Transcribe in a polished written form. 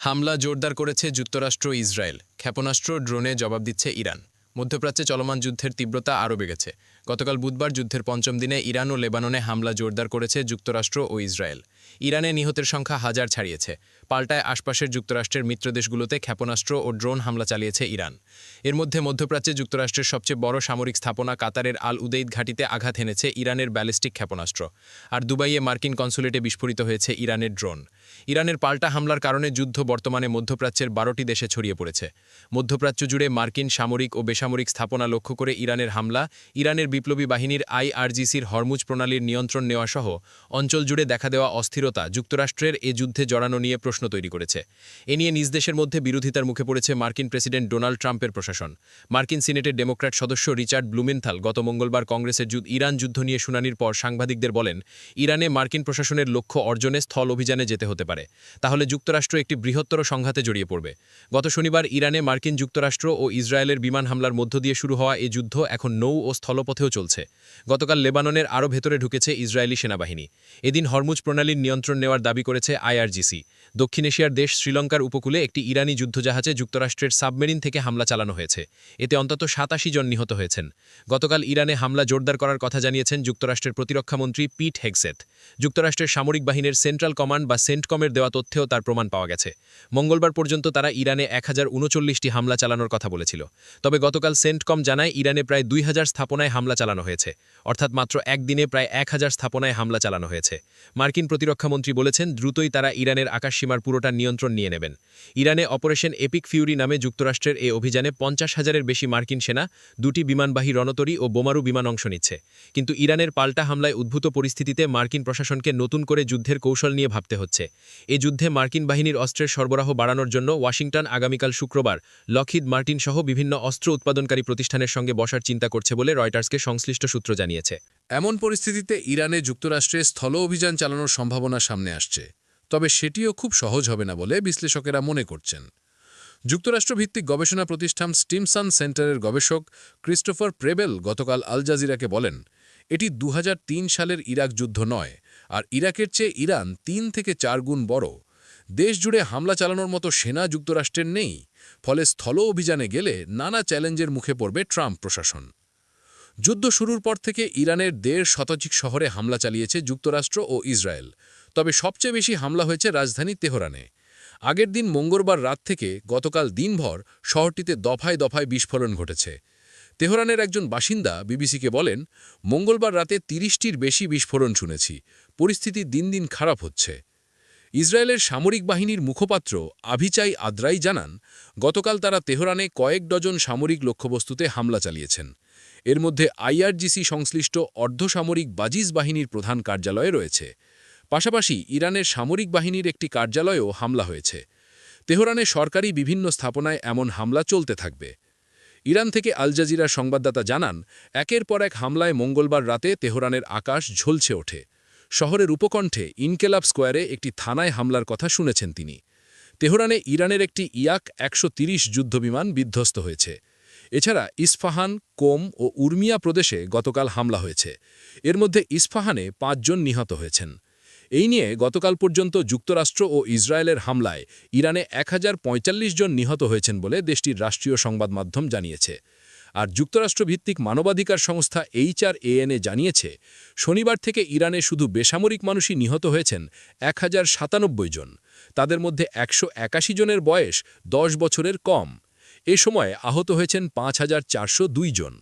হামলা জোরদার করেছে যুক্তরাষ্ট্র ও ইসরায়েল। ক্ষেপণাস্ত্র ড্রোনে জবাব দিচ্ছে ইরান। মধ্যপ্রাচ্যে চলমান যুদ্ধের তীব্রতা আরও বেড়েছে। গতকাল বুধবার যুদ্ধের পঞ্চম দিনে ইরান ও লেবাননে হামলা জোরদার করেছে যুক্তরাষ্ট্র ও ইসরায়েল। ইরানে নিহতের সংখ্যা হাজার ছাড়িয়েছে। পাল্টায় আশপাশের যুক্তরাষ্ট্রের মিত্রদেশগুলোতে ক্ষেপণাস্ত্র ও ড্রোন হামলা চালিয়েছে ইরান। এর মধ্যে মধ্যপ্রাচ্যে যুক্তরাষ্ট্রের সবচেয়ে বড় সামরিক স্থাপনা কাতারের আল উদেইদ ঘাঁটিতে আঘাত হেনেছে ইরানের ব্যালিস্টিক ক্ষেপণাস্ত্র। আর দুবাইয়ে মার্কিন কনসুলেটে বিস্ফোরিত হয়েছে ইরানের ড্রোন। ইরানের পাল্টা হামলার কারণে যুদ্ধ বর্তমানে মধ্যপ্রাচ্যের ১২টি দেশে ছড়িয়ে পড়েছে। মধ্যপ্রাচ্য জুড়ে মার্কিন সামরিক ও বেসামরিক স্থাপনা লক্ষ্য করে ইরানের হামলা, ইরানের বিপ্লবী বাহিনীর আইআরজিসির হরমুজ প্রণালীর নিয়ন্ত্রণ নেওয়া সহ অঞ্চল জুড়ে দেখা দেওয়া অস্থিরতা যুক্তরাষ্ট্রের এ যুদ্ধে জড়ানো নিয়ে প্রশ্ন তৈরি করেছে। এ নিয়ে নিজ দেশের মধ্যে বিরোধিতার মুখে পড়েছে মার্কিন প্রেসিডেন্ট ডোনাল্ড ট্রাম্পের প্রশাসন। মার্কিন সিনেটের ডেমোক্র্যাট সদস্য রিচার্ড ব্লুমেনথাল গত মঙ্গলবার কংগ্রেসের ইরান যুদ্ধ নিয়ে শুনানির পর সাংবাদিকদের বলেন, ইরানে মার্কিন প্রশাসনের লক্ষ্য অর্জনে স্থল অভিযানে যেতে হতে পারে। তাহলে যুক্তরাষ্ট্র একটি বৃহত্তর সংঘাতে জড়িয়ে পড়বে। গত শনিবার ইরানে মার্কিন যুক্তরাষ্ট্র ও ইসরায়েলের বিমান হামলার মধ্য দিয়ে শুরু হওয়া এ যুদ্ধ এখন নৌ ও স্থলপথেও চলছে। গতকাল লেবাননের আরও ভেতরে ঢুকেছে ইসরায়েলি সেনাবাহিনী। এদিন হরমুজ প্রণালীর নিয়ন্ত্রণ নেওয়ার দাবি করেছে আইআরজিসি। দক্ষিণ এশিয়ার দেশ শ্রীলঙ্কার উপকূলে একটি ইরানি যুদ্ধজাহাজে যুক্তরাষ্ট্রের সাবমেরিন থেকে হামলা চালানো হয়েছে। এতে অন্তত ৮৭ জন নিহত হয়েছেন। গতকাল ইরানে হামলা জোরদার করার কথা জানিয়েছেন যুক্তরাষ্ট্রের প্রতিরক্ষামন্ত্রী পিট হেগসেথ। যুক্তরাষ্ট্রের সামরিক বাহিনীর সেন্ট্রাল কমান্ড বা সেন্টকমের দেওয়া তথ্যেও তার প্রমাণ পাওয়া গেছে। মঙ্গলবার পর্যন্ত তারা ইরানে ১০৩৯টি হামলা চালানোর কথা বলেছিল। তবে গতকাল সেন্টকম জানায় ইরানে প্রায় ২,০০০ স্থাপনায় হামলা চালানো হয়েছে। অর্থাৎ মাত্র একদিনে প্রায় ১,০০০ স্থাপনায় হামলা চালানো হয়েছে। মার্কিন প্রতিরক্ষামন্ত্রী বলেছেন, দ্রুতই তারা ইরানের আকাশসীমার পুরোটা নিয়ন্ত্রণ নিয়ে নেবেন। ইরানে অপারেশন এপিক ফিউরি নামে যুক্তরাষ্ট্রের এ অভিযানে ৫০,০০০-এর বেশি মার্কিন সেনা, ২টি বিমানবাহী রণতরী ও বোমারু বিমান অংশ নিচ্ছে। কিন্তু ইরানের পাল্টা হামলায় উদ্ভূত পরিস্থিতিতে মার্কিন প্রশাসনকে নতুন করে যুদ্ধের কৌশল নিয়ে ভাবতে হচ্ছে। এ যুদ্ধে মার্কিন বাহিনীর অস্ত্রের সরবরাহ বাড়ানোর জন্য ওয়াশিংটন আগামীকাল শুক্রবার লকহিড মার্টিন সহ বিভিন্ন অস্ত্র উৎপাদনকারী প্রতিষ্ঠানের সঙ্গে বসার চিন্তা করছে বলে রয়টার্সকে সংশ্লিষ্ট সূত্র জানিয়েছে। এমন পরিস্থিতিতে ইরানে যুক্তরাষ্ট্রের স্থল অভিযান চালানোর সম্ভাবনা সামনে আসছে। তবে সেটিও খুব সহজ হবে না বলে বিশ্লেষকেরা মনে করছেন। যুক্তরাষ্ট্রভিত্তিক গবেষণা প্রতিষ্ঠান স্টিমসন সেন্টারের গবেষক ক্রিস্টোফার প্রেবেল গতকাল আল জাজিরাকে বলেন, এটি ২০০৩ সালের ইরাক যুদ্ধ নয়, আর ইরাকের চেয়ে ইরান ৩ থেকে ৪ গুণ বড়। দেশ জুড়ে হামলা চালানোর মতো সেনা যুক্তরাষ্ট্রের নেই। ফলে স্থল অভিযানে গেলে নানা চ্যালেঞ্জের মুখে পড়বে ট্রাম্প প্রশাসন। যুদ্ধ শুরুর পর থেকে ইরানের ১.৫ শতাধিক শহরে হামলা চালিয়েছে যুক্তরাষ্ট্র ও ইসরায়েল। তবে সবচেয়ে বেশি হামলা হয়েছে রাজধানী তেহরানে। আগের দিন মঙ্গলবার রাত থেকে গতকাল দিনভর শহরটিতে দফায় দফায় বিস্ফোরণ ঘটেছে। তেহরানের একজন বাসিন্দা বিবিসিকে বলেন, মঙ্গলবার রাতে ৩০টির বেশি বিস্ফোরণ শুনেছি। পরিস্থিতি দিন দিন খারাপ হচ্ছে। ইসরায়েলের সামরিক বাহিনীর মুখপাত্র আভিচাই আদ্রাই জানান, গতকাল তারা তেহরানে কয়েক ডজন সামরিক লক্ষ্যবস্তুতে হামলা চালিয়েছেন। এর মধ্যে আইআরজিসি সংশ্লিষ্ট অর্ধসামরিক বাজিজ বাহিনীর প্রধান কার্যালয়ে রয়েছে। পাশাপাশি ইরানের সামরিক বাহিনীর একটি কার্যালয়েও হামলা হয়েছে। তেহরানে সরকারি বিভিন্ন স্থাপনায় এমন হামলা চলতে থাকবে। ইরান থেকে আল জাজিরার সংবাদদাতা জানান, একের পর এক হামলায় মঙ্গলবার রাতে তেহরানের আকাশ ঝলসে ওঠে। শহরের উপকণ্ঠে ইনকেলাব স্কোয়ারে একটি থানায় হামলার কথা শুনেছেন তিনি। তেহরানে ইরানের একটি ইয়াক-১৩০ যুদ্ধবিমান বিধ্বস্ত হয়েছে। এছাড়া ইস্পাহান, কোম ও উর্মিয়া প্রদেশে গতকাল হামলা হয়েছে। এর মধ্যে ইস্পাহানে ৫ জন নিহত হয়েছেন। এই নিয়ে গতকাল পর্যন্ত যুক্তরাষ্ট্র ও ইসরায়েলের হামলায় ইরানে ১,০৪৫ জন নিহত হয়েছেন বলে দেশটির রাষ্ট্রীয় সংবাদ মাধ্যম জানিয়েছে। আর যুক্তরাষ্ট্রভিত্তিক মানবাধিকার সংস্থা HRAN জানিয়েছে, শনিবার থেকে ইরানে শুধু বেসামরিক মানুষই নিহত হয়েছেন ১,০৯৭ জন। তাদের মধ্যে ১৮১ জনের বয়স ১০ বছরের কম। এ সময় আহত হয়েছেন ৫,৪০২ জন।